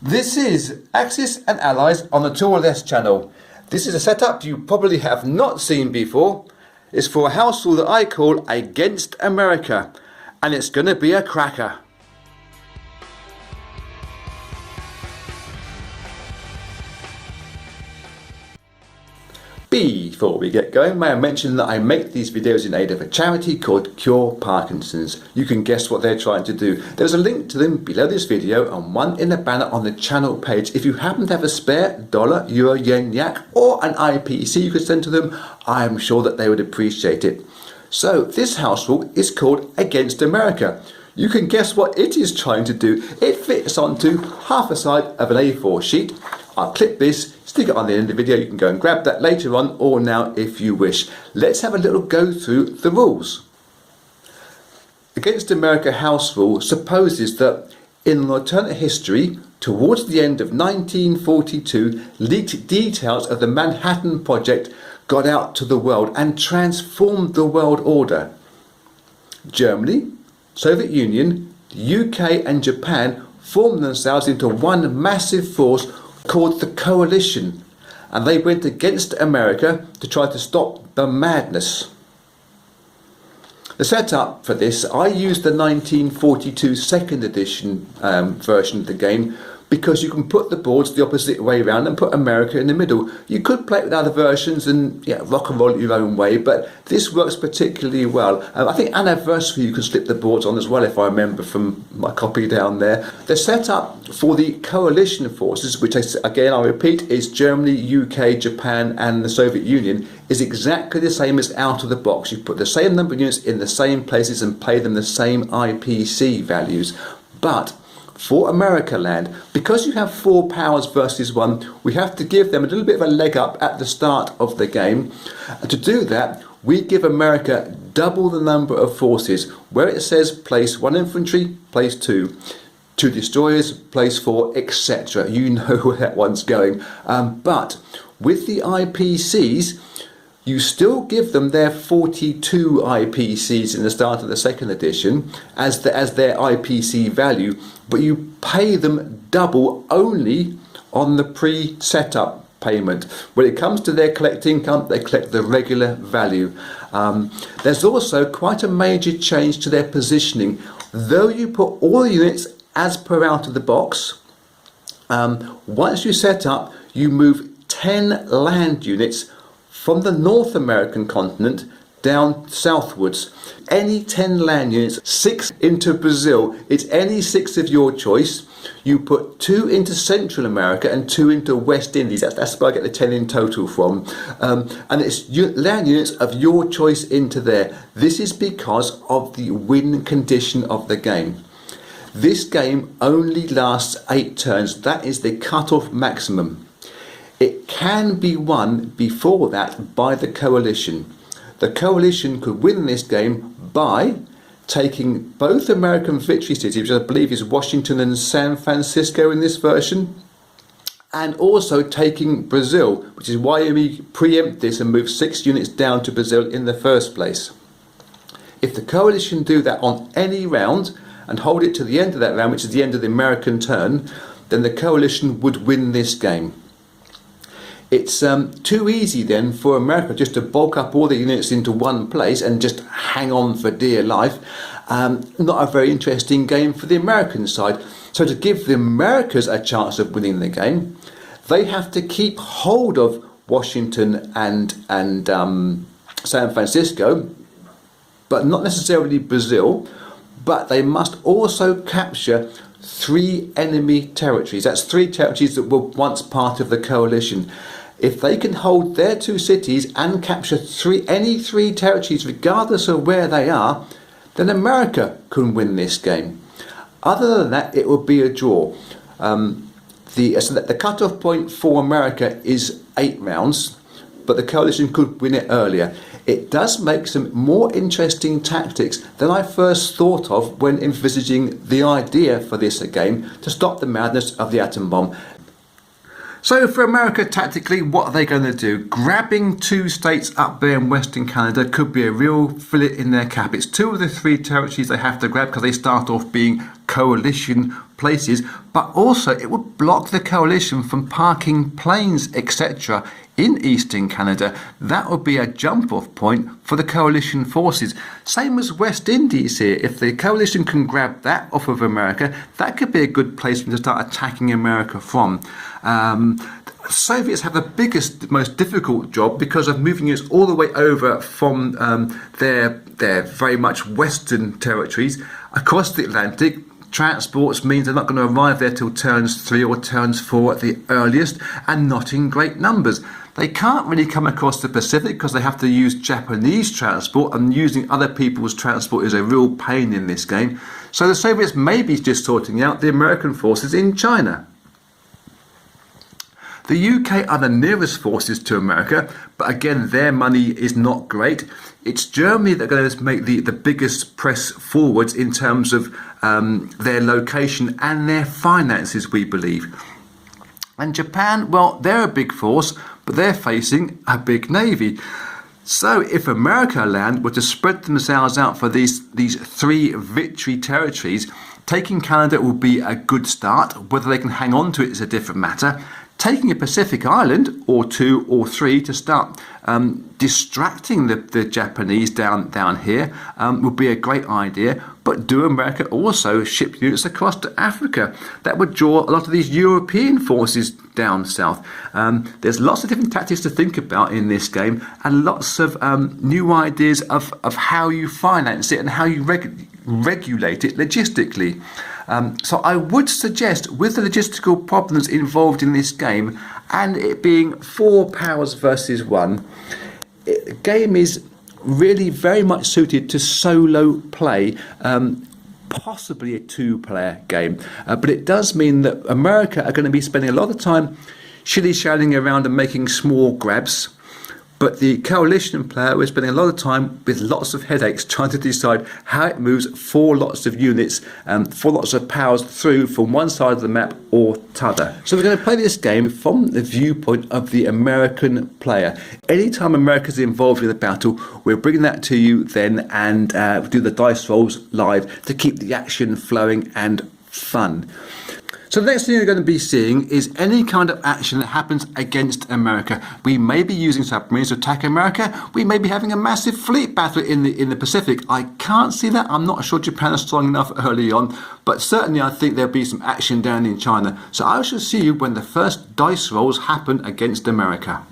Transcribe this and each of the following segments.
This is Axis and Allies on the Tour Less channel. This is a setup you probably have not seen before. It's for a house rule that I call Against America, and it's going to be a cracker. Before we get going, may I mention that I make these videos in aid of a charity called Cure Parkinson's. You can guess what they're trying to do. There's a link to them below this video and one in the banner on the channel page. If you happen to have a spare dollar, euro, yen, yak or an IPC you could send to them, I am sure that they would appreciate it. So this house rule is called Against America. You can guess what it is trying to do. It fits onto half a side of an A4 sheet. I'll clip this, stick it on the end of the video. You can go and grab that later on or now if you wish. Let's have a little go through the rules. Against America house rule supposes that in an alternate history, towards the end of 1942, leaked details of the Manhattan Project got out to the world and transformed the world order. Germany, Soviet Union, the UK and Japan formed themselves into one massive force called the Coalition, and they went against America to try to stop the madness. The setup for this, I used the 1942 second edition version of the game because you can put the boards the opposite way around and put America in the middle. You could play it with other versions and rock and roll it your own way, but this works particularly well. I think Anniversary you can slip the boards on as well, if I remember from my copy down there. The setup for the coalition forces, which again I repeat is Germany, UK, Japan and the Soviet Union, is exactly the same as out of the box. You put the same number of units in the same places and pay them the same IPC values. But for America land, because you have 4 powers versus 1, we have to give them a little bit of a leg up at the start of the game. And to do that, we give America double the number of forces. Where it says place 1 infantry, place 2. 2 destroyers, place 4, etc. You know where that one's going. But with the IPCs, you still give them their 42 IPCs in the start of the second edition as their IPC value, but you pay them double only on the pre-setup payment. When it comes to their collect income, they collect the regular value. There's also quite a major change to their positioning. Though you put all the units as per out of the box, once you set up, you move 10 land units from the North American continent down southwards. Any 10 land units, 6 into Brazil. It's any 6 of your choice. You put 2 into Central America and 2 into West Indies. That's where I get the 10 in total from. And it's land units of your choice into there. This is because of the win condition of the game. This game only lasts 8 turns. That is the cut-off maximum. It can be won before that by the coalition. The coalition could win this game by taking both American victory cities, which I believe is Washington and San Francisco in this version, and also taking Brazil, which is why we preempt this and move 6 units down to Brazil in the first place. If the coalition do that on any round and hold it to the end of that round, which is the end of the American turn, then the coalition would win this game. It's too easy then for America just to bulk up all the units into one place and just hang on for dear life. Not a very interesting game for the American side. So to give the Americas a chance of winning the game, they have to keep hold of Washington and San Francisco, but not necessarily Brazil, but they must also capture 3 enemy territories. That's 3 territories that were once part of the coalition. If they can hold their 2 cities and capture any 3 territories regardless of where they are, then America can win this game. Other than that, it would be a draw. So that the cut-off point for America is 8 rounds, but the coalition could win it earlier. It does make some more interesting tactics than I first thought of when envisaging the idea for this game to stop the madness of the atom bomb. So for America tactically, what are they going to do? Grabbing 2 states up there in Western Canada could be a real fillet in their cap. It's 2 of the 3 territories they have to grab because they start off being coalition places, but also it would block the coalition from parking planes, etc. in eastern Canada. That would be a jump-off point for the coalition forces. Same as West Indies here. If the coalition can grab that off of America, that could be a good place for them to start attacking America from. Soviets have the biggest, most difficult job because of moving us all the way over from their very much western territories across the Atlantic. Transports means they're not going to arrive there till turns 3 or turns 4 at the earliest, and not in great numbers. They can't really come across the Pacific because they have to use Japanese transport, and using other people's transport is a real pain in this game. So the Soviets may be just sorting out the American forces in China. The UK are the nearest forces to America, but again, their money is not great. It's Germany that are going to make the biggest press forwards in terms of their location and their finances, we believe. And Japan, well, they're a big force, but they're facing a big navy. So if America land were to spread themselves out for these 3 victory territories, taking Canada will be a good start. Whether they can hang on to it is a different matter. Taking a Pacific island or 2 or 3 to start distracting the Japanese down here would be a great idea. But do America also ship units across to Africa? That would draw a lot of these European forces down south. There's lots of different tactics to think about in this game, and lots of new ideas of how you finance it and how you regulate it logistically. So I would suggest, with the logistical problems involved in this game, and it being 4 powers versus 1, the game is really very much suited to solo play, possibly a 2-player game. But it does mean that America are going to be spending a lot of time shilly-shallying around and making small grabs. But the coalition player is spending a lot of time with lots of headaches trying to decide how it moves 4 lots of units and 4 lots of powers through from one side of the map or t'other. So we're going to play this game from the viewpoint of the American player. Anytime America's involved in the battle, we're bringing that to you then, and do the dice rolls live to keep the action flowing and fun. So the next thing you're going to be seeing is any kind of action that happens against America. We may be using submarines to attack America. We may be having a massive fleet battle in the Pacific. I can't see that. I'm not sure Japan is strong enough early on, but certainly I think there'll be some action down in China. So I shall see you when the first dice rolls happen against America.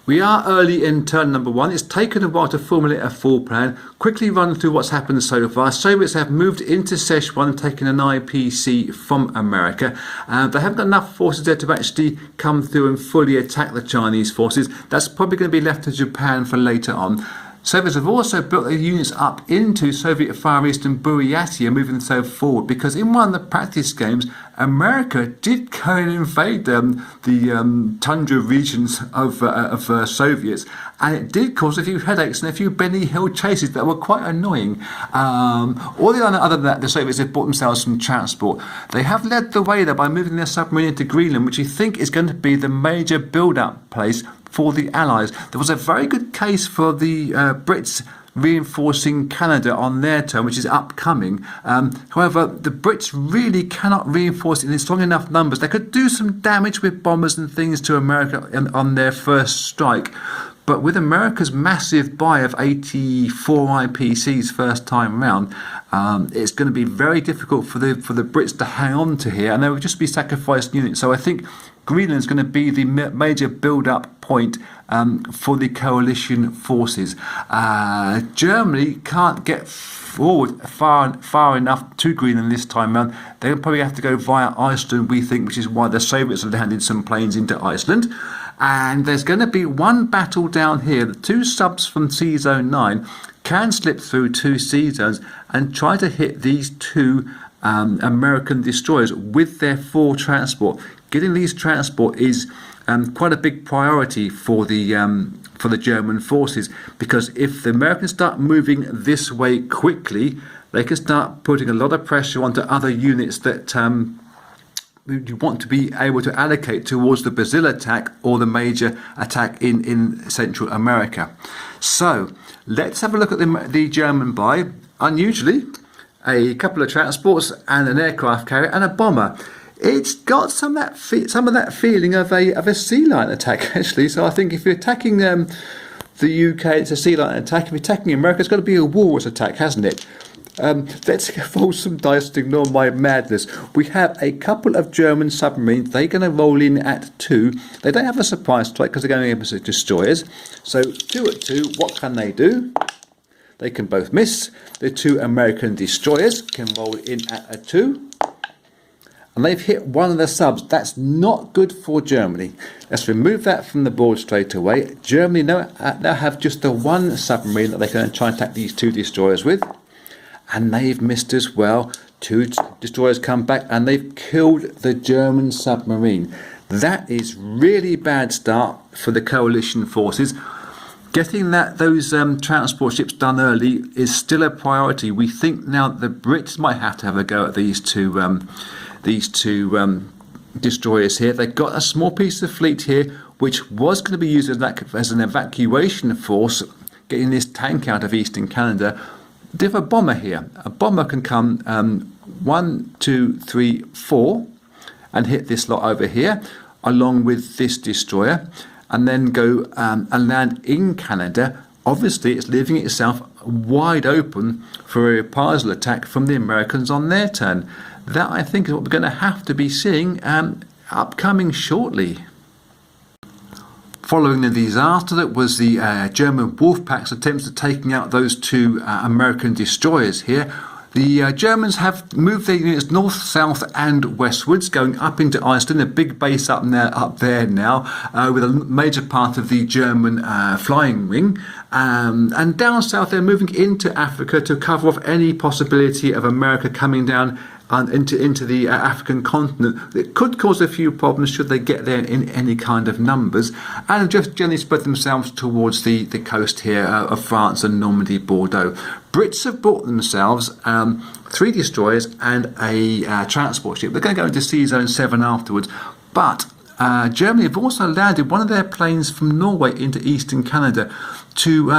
We are early in turn number 1. It's taken a while to formulate a full plan. Quickly run through what's happened so far. Soviets have moved into Szechuan and taken an IPC from America. They haven't got enough forces there to actually come through and fully attack the Chinese forces. That's probably going to be left to Japan for later on. Soviets have also built their units up into Soviet Far East and Buryatia, moving themselves forward, because in one of the practice games, America did go and invade the tundra regions of Soviets, and it did cause a few headaches and a few Benny Hill chases that were quite annoying. Other than that, the Soviets have bought themselves some transport. They have led the way, though, by moving their submarine into Greenland, which you think is going to be the major build-up place for the Allies. There was a very good case for the Brits reinforcing Canada on their turn, which is upcoming. However, the Brits really cannot reinforce it in strong enough numbers. They could do some damage with bombers and things to America on their first strike, but with America's massive buy of 84 IPCs first time round, it's going to be very difficult for the Brits to hang on to here, and they will just be sacrificed units. So I think Greenland's going to be the major build-up point for the coalition forces. Germany can't get forward far enough to Greenland this time round. They'll probably have to go via Iceland, we think, which is why the Soviets have landed some planes into Iceland. And there's going to be one battle down here. The 2 subs from Sea Zone 9 can slip through 2 sea zones and try to hit these 2 American destroyers with their 4 transport. Getting these transport is quite a big priority for the German forces, because if the Americans start moving this way quickly, they can start putting a lot of pressure onto other units that you want to be able to allocate towards the Brazil attack or the major attack in Central America. So let's have a look at the German buy. Unusually, a couple of transports and an aircraft carrier and a bomber. It's got some of that feeling of a sea lion attack, actually. So I think if you're attacking the UK, it's a sea lion attack. If you're attacking America, it's got to be a walrus attack, hasn't it? Let's roll some dice to ignore my madness. We have a couple of German submarines. They're going to roll in at 2. They don't have a surprise strike because they're going in as destroyers. So 2 at 2, what can they do? They can both miss. The 2 American destroyers can roll in at a 2. And they've hit one of the subs. That's not good for Germany. Let's remove that from the board straight away. Germany now have just the 1 submarine that they can try and attack these 2 destroyers with. And they've missed as well. 2 destroyers come back and they've killed the German submarine. That is really bad start for the coalition forces. Getting those transport ships done early is still a priority. We think now the Brits might have to have a go at these two destroyers here. They've got a small piece of fleet here, which was going to be used as an evacuation force, getting this tank out of Eastern Canada. They have a bomber here. A bomber can come 1, 2, 3, 4 and hit this lot over here, along with this destroyer, and then go and land in Canada. Obviously, it's leaving itself wide open for a reprisal attack from the Americans on their turn. That, I think, is what we're going to have to be seeing upcoming shortly. Following the disaster that was the German Wolfpack's attempts at taking out those 2 American destroyers here, the Germans have moved their units north, south and westwards, going up into Iceland, a big base up there now, with a major part of the German flying wing. And down south they're moving into Africa to cover off any possibility of America coming down into the African continent. It could cause a few problems should they get there in any kind of numbers, and just generally spread themselves towards the coast here of France and Normandy, Bordeaux. Brits have bought themselves 3 destroyers and a transport ship. They're going to go into Sea Zone 7 afterwards, but Germany have also landed one of their planes from Norway into Eastern Canada to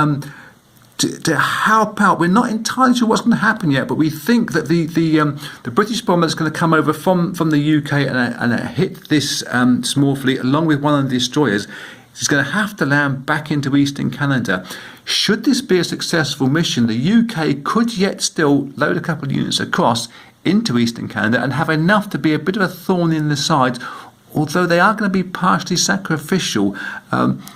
help out. We're not entirely sure what's going to happen yet, but we think that the British bomber that's going to come over from the UK and hit this small fleet along with one of the destroyers is going to have to land back into Eastern Canada. Should this be a successful mission, the UK could yet still load a couple of units across into Eastern Canada and have enough to be a bit of a thorn in the side, although they are going to be partially sacrificial.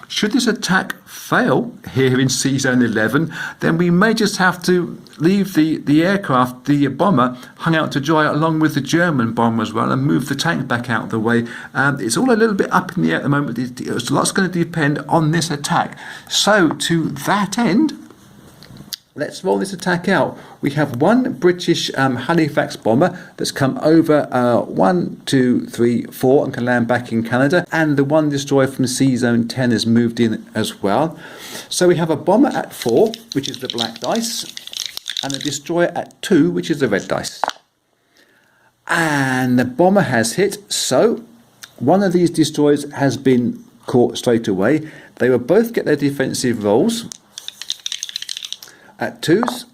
Should this attack fail here in Sea Zone 11, then we may just have to leave the aircraft, the bomber, hung out to dry along with the German bomber as well, and move the tank back out of the way. It's all a little bit up in the air at the moment. A lot's going to depend on this attack. So to that end, let's roll this attack out. We have 1 British Halifax bomber that's come over 1, 2, 3, 4 and can land back in Canada, and the 1 destroyer from Sea Zone 10 has moved in as well. So we have a bomber at 4, which is the black dice, and a destroyer at 2, which is the red dice. And the bomber has hit, so one of these destroyers has been caught straight away. They will both get their defensive rolls at 2s,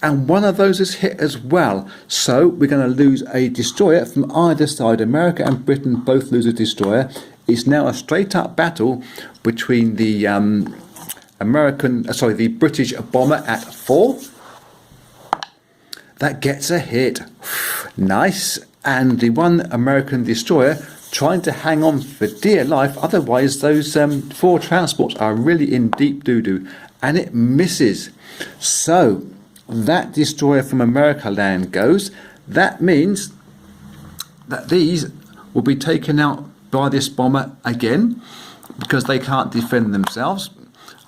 and one of those is hit as well. So we're going to lose a destroyer from either side. America and Britain both lose a destroyer. It's now a straight up battle between the the British bomber at 4. That gets a hit. Nice. And the 1 American destroyer trying to hang on for dear life, otherwise those 4 transports are really in deep doo-doo, and it misses. So that destroyer from America land goes. That means that these will be taken out by this bomber again because they can't defend themselves.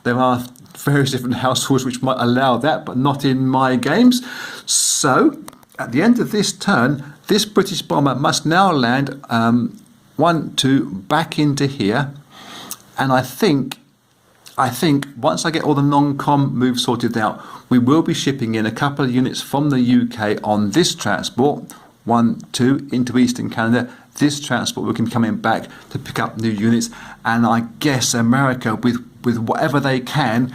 There are various different house rules which might allow that, but not in my games. So at the end of this turn, this British bomber must now land 1, 2 back into here, and I think once I get all the non-com moves sorted out, we will be shipping in a couple of units from the UK on this transport, 1, 2 into Eastern Canada. This transport will be coming back to pick up new units, and I guess America with whatever they can,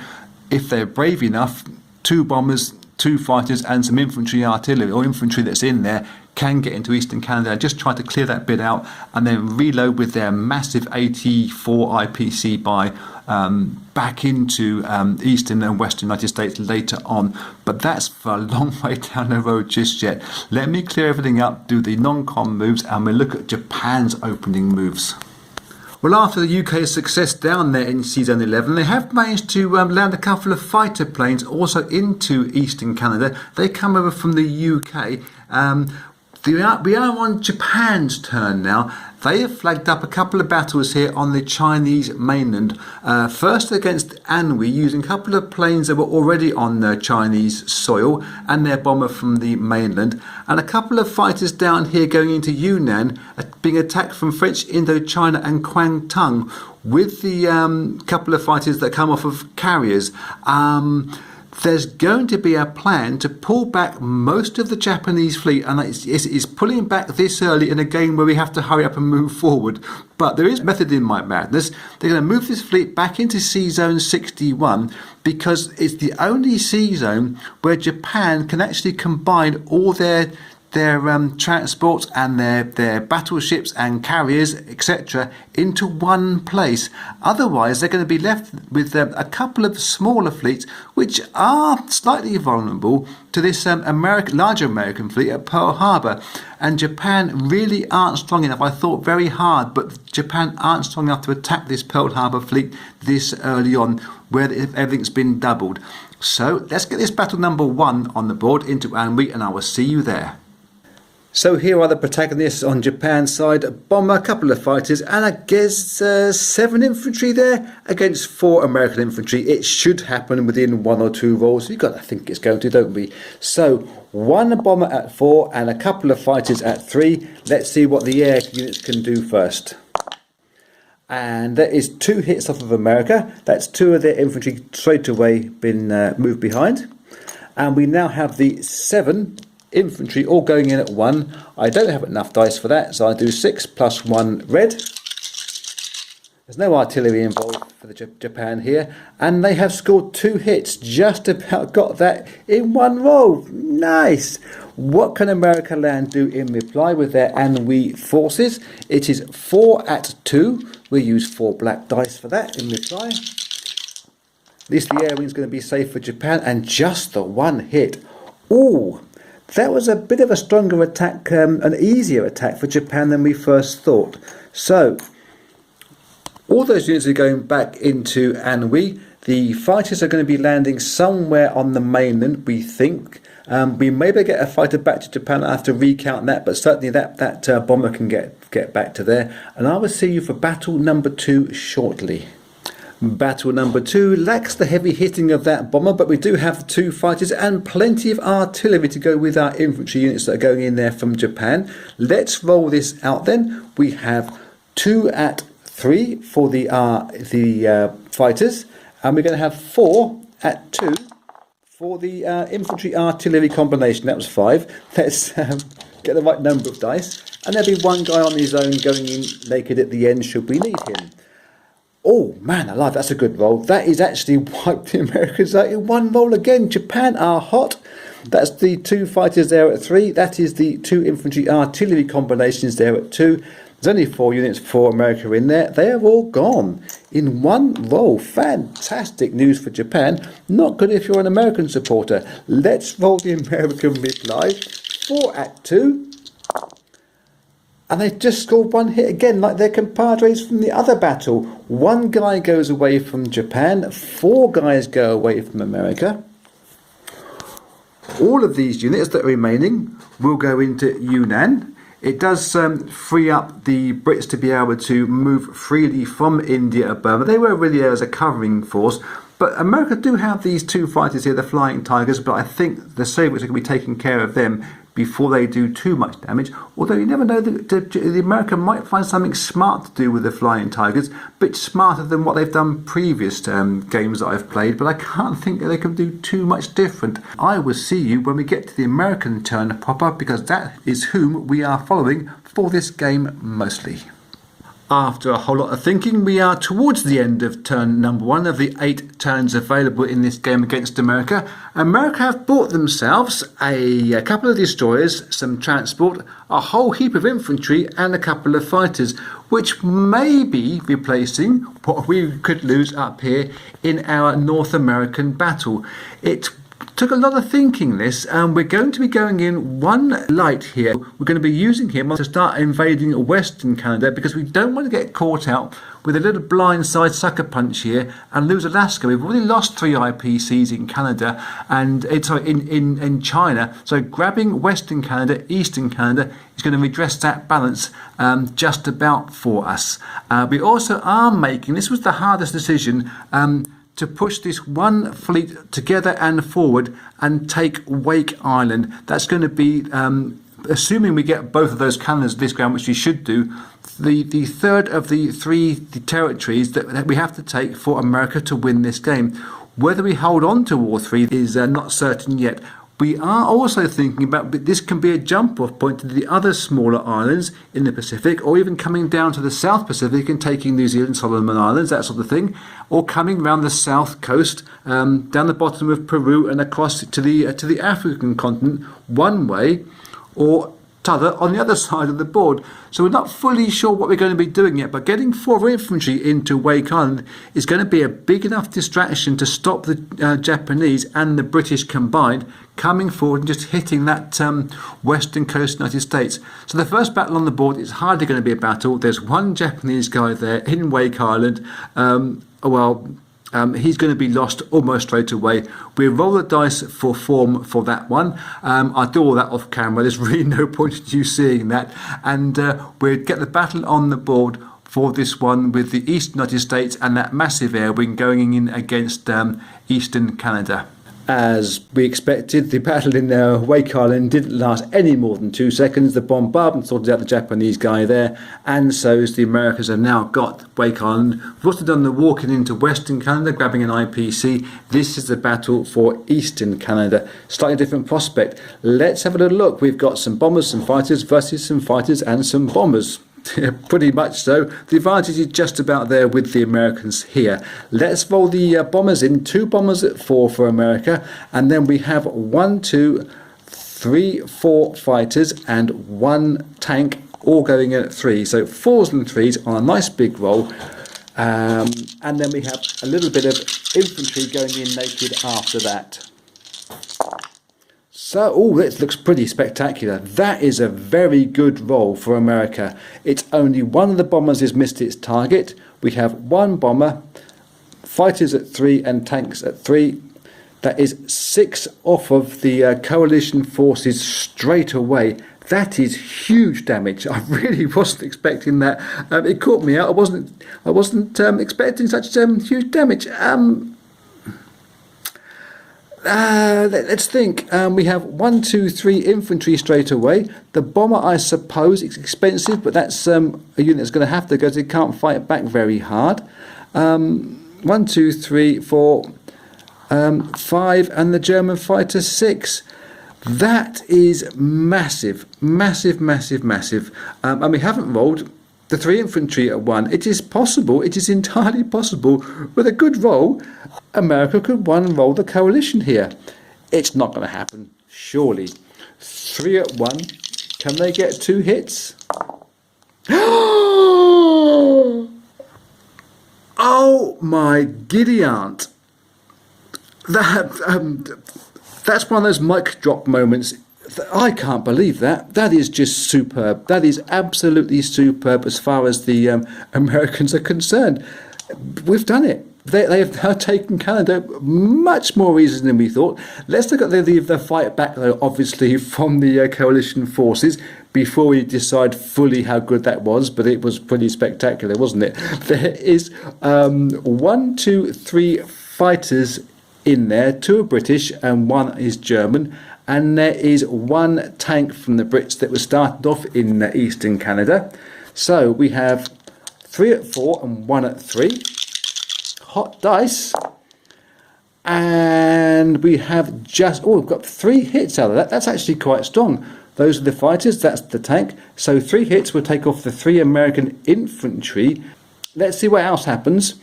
if they're brave enough, 2 bombers, two fighters and some infantry artillery or infantry that's in there can get into Eastern Canada. Just try to clear that bit out and then reload with their massive 84 IPC by back into Eastern and Western United States later on. But that's for a long way down the road just yet. Let me clear everything up, do the non-com moves, and we'll look at Japan's opening moves. Well, after the UK's success down there in Season 11, they have managed to land a couple of fighter planes also into Eastern Canada. They come over from the UK. We are on Japan's turn now. They have flagged up a couple of battles here on the Chinese mainland. First against Anhui, using a couple of planes that were already on Chinese soil and their bomber from the mainland. And a couple of fighters down here going into Yunnan, being attacked from French Indochina and Kwangtung with the couple of fighters that come off of carriers. There's going to be a plan to pull back most of the Japanese fleet, and it's pulling back this early in a game where we have to hurry up and move forward. But there is method in my madness. They're going to move this fleet back into Sea Zone 61 because it's the only sea zone where Japan can actually combine all their transports and their battleships and carriers, etc., into one place. Otherwise, they're going to be left with a couple of smaller fleets which are slightly vulnerable to this larger American fleet at Pearl Harbor. And Japan really aren't strong enough. I thought very hard, but Japan aren't strong enough to attack this Pearl Harbor fleet this early on, where everything's been doubled. So let's get this battle number 1 on the board into Anhui, and I will see you there. So here are the protagonists on Japan's side: a bomber, a couple of fighters, and I guess 7 infantry there against 4 American infantry. It should happen within 1 or 2 rolls. We've got to think it's going to, don't we? So 1 bomber at 4 and a couple of fighters at 3. Let's see what the air units can do first. And that is 2 hits off of America. That's 2 of their infantry straight away been moved behind. And we now have the 7 infantry all going in at 1. I don't have enough dice for that, so I do 6 plus 1 red. There's no artillery involved for the Japan here, and they have scored 2 hits. Just about got that in 1 roll. Nice. What can America land do in reply with their Anhui forces? It is 4 at 2. We use 4 black dice for that in reply. At least the air wing is going to be safe for Japan, and just the 1 hit. Ooh. That was a bit of a stronger attack, an easier attack for Japan than we first thought. So, all those units are going back into Anhui. The fighters are going to be landing somewhere on the mainland, we think. We maybe get a fighter back to Japan. I have to recount that, but certainly that bomber can get back to there. And I will see you for battle number 2 shortly. Battle number 2 lacks the heavy hitting of that bomber, but we do have 2 fighters and plenty of artillery to go with our infantry units that are going in there from Japan. Let's roll this out then. We have 2 at 3 for the fighters, and we're going to have 4 at 2 for the infantry artillery combination. That was 5. Let's get the right number of dice, and there'll be 1 guy on his own going in naked at the end should we need him. Oh man alive, that's a good roll. That is actually wiped the Americans out in 1 roll again. Japan are hot. That's the 2 fighters there at 3. That is the 2 infantry artillery combinations there at 2. There's only 4 units for America in there. They are all gone in 1 roll. Fantastic news for Japan. Not good if you're an American supporter. Let's roll the American reply. 4 at 2. And they just scored 1 hit again, like their compadres from the other battle. 1 guy goes away from Japan, 4 guys go away from America. All of these units that are remaining will go into Yunnan. It does free up the Brits to be able to move freely from India to Burma. They were really there as a covering force. But America do have these 2 fighters here, the Flying Tigers, but I think the Soviets are going to be taking care of them before they do too much damage. Although you never know, the America might find something smart to do with the Flying Tigers, a bit smarter than what they've done previous games that I've played, but I can't think that they can do too much different. I will see you when we get to the American turn proper, because that is whom we are following for this game mostly. After a whole lot of thinking, we are towards the end of turn number 1 of the 8 turns available in this game against America. America have bought themselves a couple of destroyers, some transport, a whole heap of infantry and a couple of fighters, which may be replacing what we could lose up here in our North American battle. It took a lot of thinking this, and we're going to be going in one light here. We're going to be using him to start invading Western Canada because we don't want to get caught out with a little blindside sucker punch here and lose Alaska. We've already lost 3 IPCs in Canada and in China, so grabbing Western Canada, Eastern Canada is going to redress that balance just about for us. We also are making, this was the hardest decision, to push this one fleet together and forward and take Wake Island. That's going to be, assuming we get both of those cannons this ground, which we should do, the third of the 3 territories that we have to take for America to win this game. Whether we hold on to all 3 is not certain yet. We are also thinking about this can be a jump-off point to the other smaller islands in the Pacific, or even coming down to the South Pacific and taking New Zealand, Solomon Islands, that sort of thing, or coming around the south coast, down the bottom of Peru and across to the African continent one way, or t'other on the other side of the board. So we're not fully sure what we're going to be doing yet, but getting 4 infantry into Wake Island is going to be a big enough distraction to stop the Japanese and the British combined coming forward and just hitting that western coast United States. So the first battle on the board is hardly going to be a battle. There's one Japanese guy there in Wake Island. He's going to be lost almost straight away. We roll the dice for form for that one. I'll do all that off camera. There's really no point in you seeing that. And we'll get the battle on the board for this one with the East United States and that massive air wing going in against Eastern Canada. As we expected, the battle in Wake Island didn't last any more than 2 seconds. The bombardment sorted out the Japanese guy there, and so the Americans have now got Wake Island. We've also done the walking into Western Canada, grabbing an IPC. This is the battle for Eastern Canada. Slightly different prospect. Let's have a little look. We've got some bombers, some fighters versus some fighters and some bombers. Pretty much so. The advantage is just about there with the Americans here. Let's roll the bombers in. 2 bombers at 4 for America, and then we have 1, 2, 3, 4 fighters and 1 tank, all going in at 3. So 4s and 3s on a nice big roll. And then we have a little bit of infantry going in naked after that. So, this looks pretty spectacular. That is a very good roll for America. It's only one of the bombers has missed its target. We have 1 bomber, fighters at 3 and tanks at 3. That is 6 off of the coalition forces straight away. That is huge damage. I really wasn't expecting that. It caught me out. I wasn't expecting such huge damage. Let's think. We have 1, 2, 3 infantry straight away. The bomber, I suppose, is expensive, but that's a unit that's going to have to go. They can't fight back very hard. 1, 2, 3, 4, 5, and the German fighter 6. That is massive, massive, massive, massive. And we haven't rolled the 3 infantry at 1. It is possible, it is entirely possible, with a good roll, America could roll the coalition here. It's not going to happen, surely. 3 at 1. Can they get 2 hits? Oh my giddy aunt. That's one of those mic drop moments. I can't believe that. That is just superb. That is absolutely superb as far as the Americans are concerned. We've done it. They have now taken Canada much more easily than we thought. Let's look at the fight back, though, obviously, from the coalition forces before we decide fully how good that was. But it was pretty spectacular, wasn't it? There is 1, 2, 3 fighters in there. 2 are British and 1 is German. And there is 1 tank from the Brits that was started off in Eastern Canada. So we have 3 at 4 and 1 at 3. Hot dice. And we have we've got 3 hits out of that. That's actually quite strong. Those are the fighters, that's the tank. So 3 hits will take off the 3 American infantry. Let's see what else happens.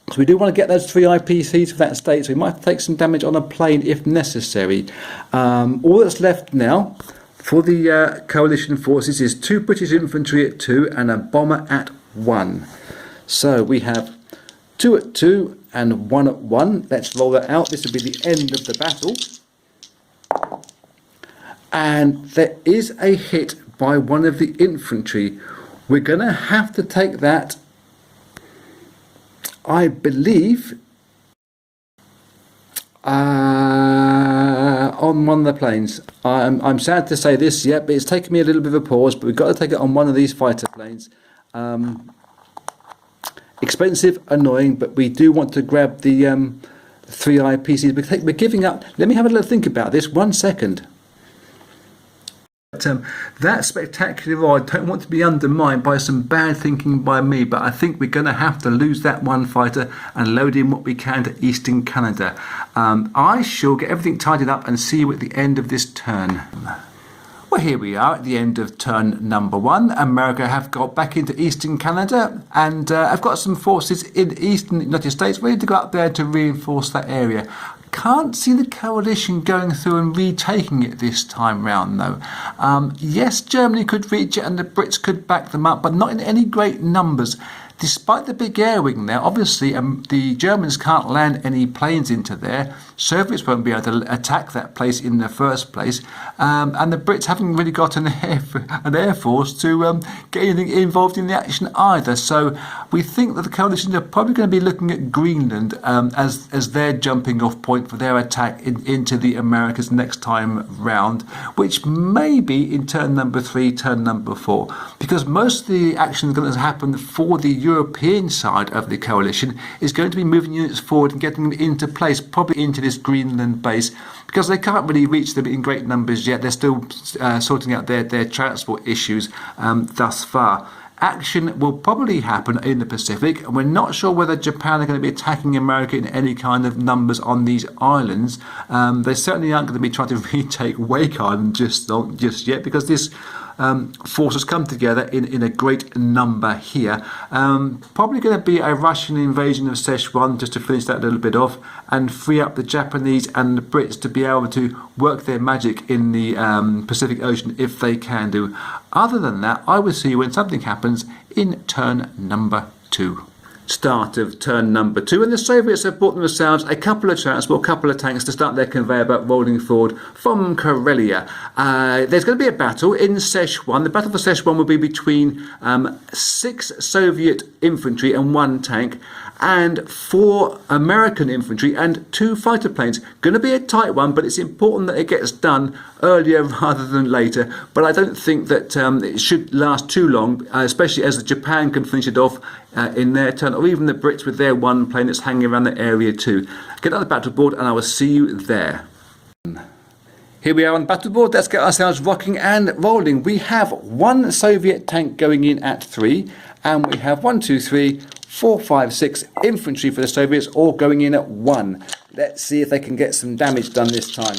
So we do want to get those 3 IPCs for that state, so we might take some damage on a plane if necessary. All that's left now for the coalition forces is 2 British infantry at 2 and a bomber at 1. So we have 2 at 2 and 1 at 1. Let's roll that out. This will be the end of the battle. And there is a hit by one of the infantry. We're going to have to take that, I believe, on one of the planes. I'm sad to say this yet, but it's taken me a little bit of a pause, but we've got to take it on one of these fighter planes. Expensive, annoying, but we do want to grab the 3 IPCs. We're giving up. Let me have a little think about this. 1 second. That spectacular ride, I don't want to be undermined by some bad thinking by me, but I think we're going to have to lose that 1 fighter and load in what we can to Eastern Canada. I shall get everything tidied up and see you at the end of this turn. Well, here we are at the end of turn number 1. America have got back into Eastern Canada, and I've got some forces in Eastern United States ready to go up there to reinforce that area. Can't see the coalition going through and retaking it this time round, though. Yes, Germany could reach it and the Brits could back them up, but not in any great numbers. Despite the big air wing there, obviously the Germans can't land any planes into there. Soviets won't be able to attack that place in the first place. And the Brits haven't really got an air force to get anything involved in the action either. So we think that the coalition are probably going to be looking at Greenland as their jumping off point for their attack into the Americas next time round, which may be in turn number 3, turn number 4. Because most of the action is going to happen for the European side of the coalition is going to be moving units forward and getting them into place, probably into this Greenland base, because they can't really reach them in great numbers yet. They're still sorting out their transport issues thus far. Action will probably happen in the Pacific, and we're not sure whether Japan are going to be attacking America in any kind of numbers on these islands. They certainly aren't going to be trying to retake Wake Island just yet, because this forces come together in a great number here. Probably going to be a Russian invasion of Szechuan just to finish that a little bit off and free up the Japanese and the Brits to be able to work their magic in the Pacific Ocean if they can do. Other than that, I will see you when something happens in turn number 2. Start of turn number 2, and the Soviets have brought themselves a couple of transport, a couple of tanks to start their conveyor belt rolling forward from Karelia. There's going to be a battle in Szechuan. The battle for Szechuan will be between 6 Soviet infantry and 1 tank, and 4 American infantry and 2 fighter planes. Going to be a tight one, but it's important that it gets done earlier rather than later. But I don't think that it should last too long, especially as Japan can finish it off in their turn, or even the Brits with their 1 plane that's hanging around the area too. Get on the battle board and I will see you there. Here we are on the battle board. Let's get ourselves rocking and rolling. We have 1 Soviet tank going in at 3, and we have 1, 2, 3, 4, 5, 6 infantry for the Soviets, all going in at 1. Let's see if they can get some damage done this time.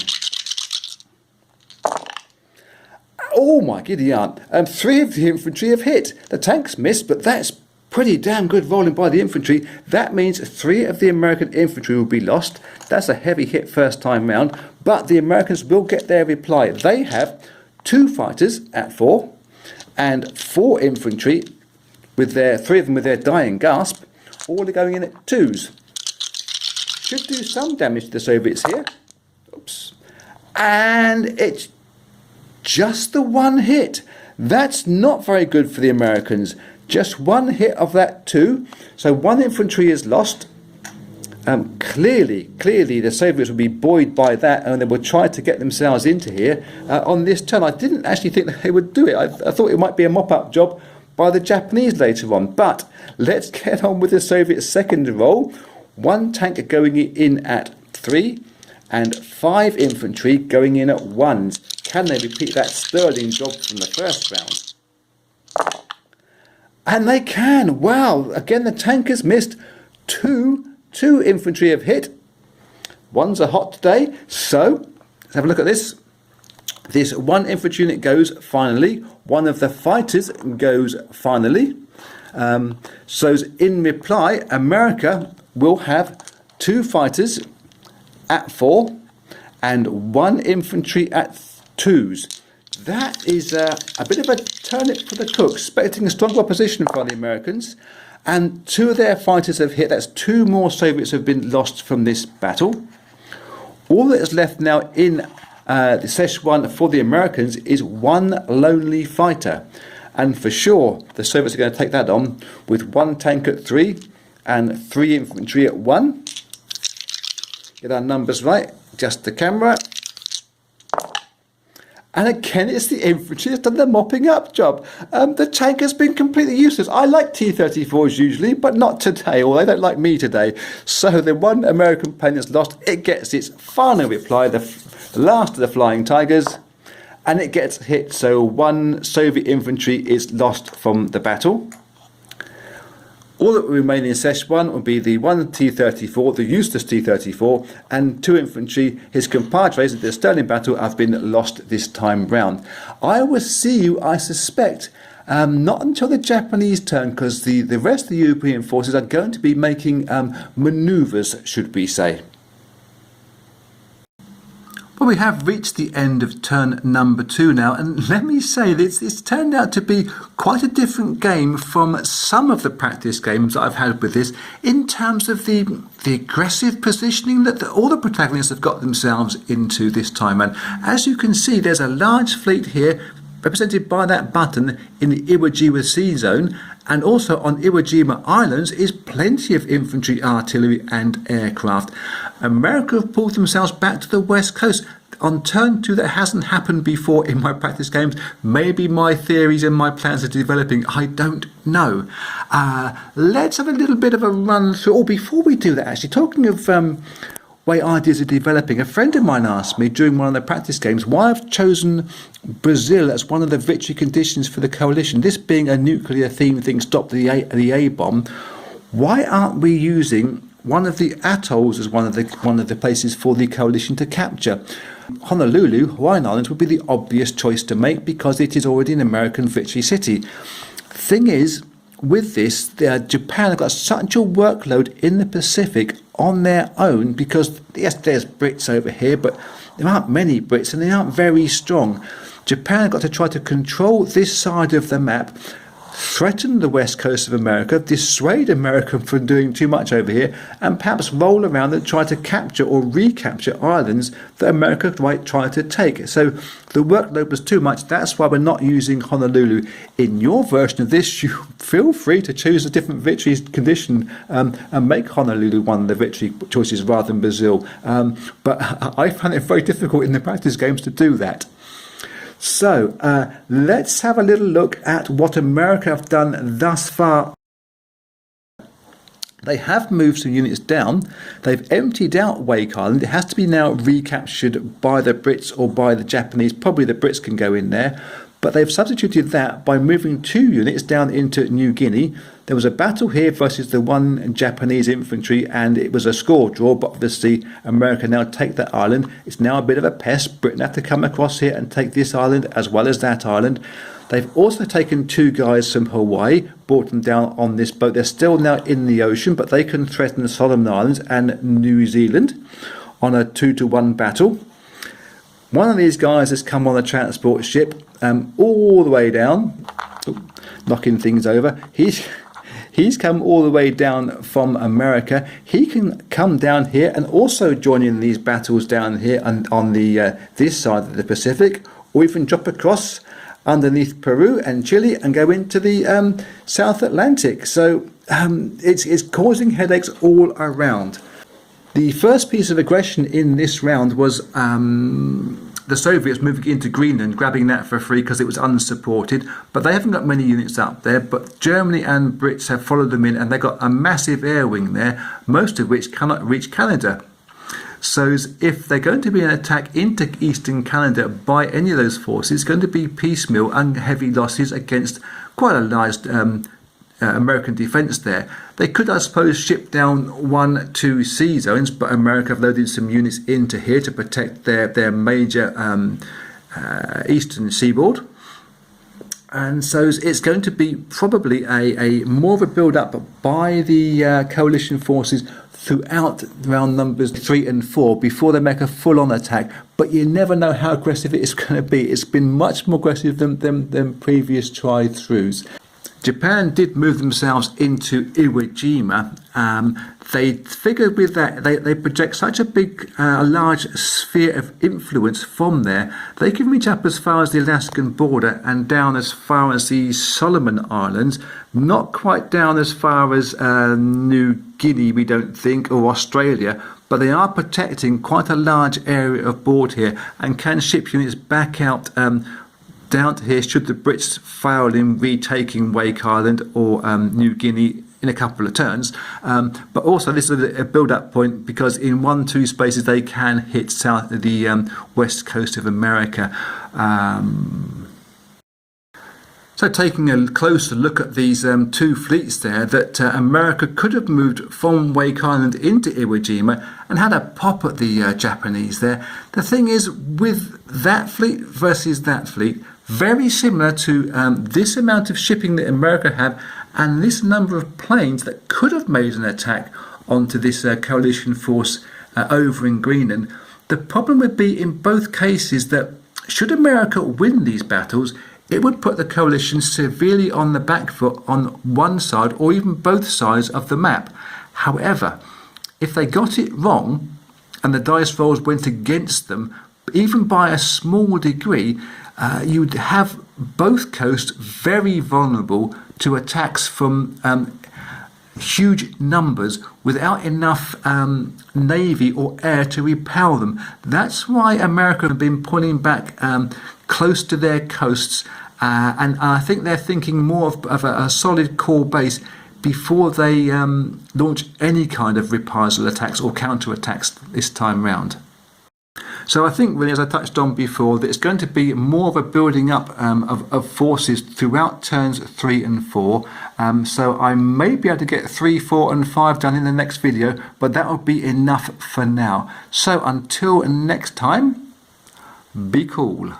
Oh my giddy aunt. 3 of the infantry have hit. The tanks missed, but that's pretty damn good rolling by the infantry. That means 3 of the American infantry will be lost. That's a heavy hit first time round, but the Americans will get their reply. They have 2 fighters at 4 and 4 infantry with their 3 of them with their dying gasp, all are going in at 2s. Should do some damage to the Soviets here. Oops. And it's just the 1 hit. That's not very good for the Americans. Just 1 hit of that 2. So 1 infantry is lost. Clearly the Soviets will be buoyed by that, and they will try to get themselves into here on this turn. I didn't actually think that they would do it. I thought it might be a mop-up job by the Japanese later on, but let's get on with the Soviet second roll. 1 tank going in at 3 and 5 infantry going in at 1s. Can they repeat that sterling job from the first round? And they can. Wow, again the tank has missed. 2 infantry have hit. 1's a hot day, so let's have a look at this. This one infantry unit goes finally. One of the fighters goes finally. So in reply, America will have 2 fighters at 4 and 1 infantry at 2s. That is a bit of a turnip for the cook, expecting a strong opposition from the Americans. And 2 of their fighters have hit. That's 2 more Soviets have been lost from this battle. All that is left now in the Szechuan for the Americans is 1 lonely fighter. And for sure, the Soviets are going to take that on with 1 tank at 3 and 3 infantry at 1. Get our numbers right, adjust the camera. And again, it's the infantry that's done the mopping up job. The tank has been completely useless. I like T-34s usually, but not today, or they don't like me today. So the 1 American plane that's lost, it gets its final reply, the last of the Flying Tigers, and it gets hit. So 1 Soviet infantry is lost from the battle. All that will remain in Szechuan will be the 1 T-34, the useless T-34, and 2 infantry. His compadres in the Sterling battle have been lost this time round. I will see you, I suspect, not until the Japanese turn, because the rest of the European forces are going to be making manoeuvres, should we say. Well, we have reached the end of turn number 2 now, and let me say this, it's turned out to be quite a different game from some of the practice games that I've had with this, in terms of the aggressive positioning that all the protagonists have got themselves into this time. And as you can see, there's a large fleet here, represented by that button in the Iwo Jima Sea Zone, and also on Iwo Jima Islands is plenty of infantry, artillery and aircraft. America have pulled themselves back to the west coast. On turn 2, that hasn't happened before in my practice games. Maybe my theories and my plans are developing, I don't know. Let's have a little bit of a run through. Oh, before we do that, actually, talking of way ideas are developing, a friend of mine asked me during one of the practice games why I've chosen Brazil as one of the victory conditions for the coalition. This being a nuclear themed thing, stop the A-bomb. Why aren't we using one of the atolls as one of the places for the coalition to capture? Honolulu, Hawaiian Islands, would be the obvious choice to make because it is already an American victory city. Thing is, with this, Japan have got such a workload in the Pacific on their own because, yes, there's Brits over here, but there aren't many Brits and they aren't very strong. Japan have got to try to control this side of the map, threaten the west coast of America, dissuade America from doing too much over here, and perhaps roll around and try to capture or recapture islands that America might try to take. So the workload was too much. That's why we're not using Honolulu. In your version of this, you feel free to choose a different victory condition and make Honolulu one of the victory choices rather than Brazil. But I found it very difficult in the practice games to do that. So let's have a little look at what America have done thus far. They have moved some units down. They've emptied out Wake Island. It has to be now recaptured by the Brits or by the Japanese. Probably the Brits can go in there. But they've substituted that by moving 2 units down into New Guinea. There was a battle here versus the 1 Japanese infantry, and it was a score draw, but obviously America now take that island. It's now a bit of a pest. Britain have to come across here and take this island as well as that island. They've also taken 2 guys from Hawaii, brought them down on this boat. They're still now in the ocean, but they can threaten the Solomon Islands and New Zealand on a 2-to-1 battle. One of these guys has come on a transport ship all the way down, knocking things over. He's come all the way down from America. He can come down here and also join in these battles down here on the this side of the Pacific, or even drop across underneath Peru and Chile and go into the South Atlantic. So it's causing headaches all around. The first piece of aggression in this round was the Soviets moving into Greenland, grabbing that for free because it was unsupported, but they haven't got many units up there. But Germany and Brits have followed them in, and they've got a massive air wing there, most of which cannot reach Canada. So if they're going to be an attack into eastern Canada by any of those forces, it's going to be piecemeal and heavy losses against quite a large American defence there. They could, I suppose, ship down 1-2 sea zones, but America have loaded some units into here to protect their major eastern seaboard. And so it's going to be probably a more of a build-up by the coalition forces throughout round numbers 3 and 4 before they make a full-on attack. But you never know how aggressive it is going to be. It's been much more aggressive than previous try-throughs. Japan did move themselves into Iwo Jima. They figured with that, they project such a big, large sphere of influence from there. They can reach up as far as the Alaskan border and down as far as the Solomon Islands, not quite down as far as New Guinea, we don't think, or Australia, but they are protecting quite a large area of board here and can ship units back out down to here should the Brits fail in retaking Wake Island or New Guinea in a couple of turns. But also this is a build-up point because in 1-2 spaces they can hit the west coast of America. So taking a closer look at these two fleets there, that America could have moved from Wake Island into Iwo Jima and had a pop at the Japanese there. The thing is, with that fleet versus that fleet, very similar to this amount of shipping that America have and this number of planes that could have made an attack onto this coalition force over in Greenland. The problem would be in both cases that should America win these battles, it would put the coalition severely on the back foot on one side or even both sides of the map. However, if they got it wrong and the dice rolls went against them, even by a small degree, you'd have both coasts very vulnerable to attacks from huge numbers without enough navy or air to repel them. That's why America have been pulling back close to their coasts, and I think they're thinking more of a solid core base before they launch any kind of reprisal attacks or counter-attacks this time round. So I think really, as I touched on before, that it's going to be more of a building up of forces throughout turns 3 and 4. So I may be able to get 3, 4 and 5 done in the next video, but that will be enough for now. So until next time, be cool.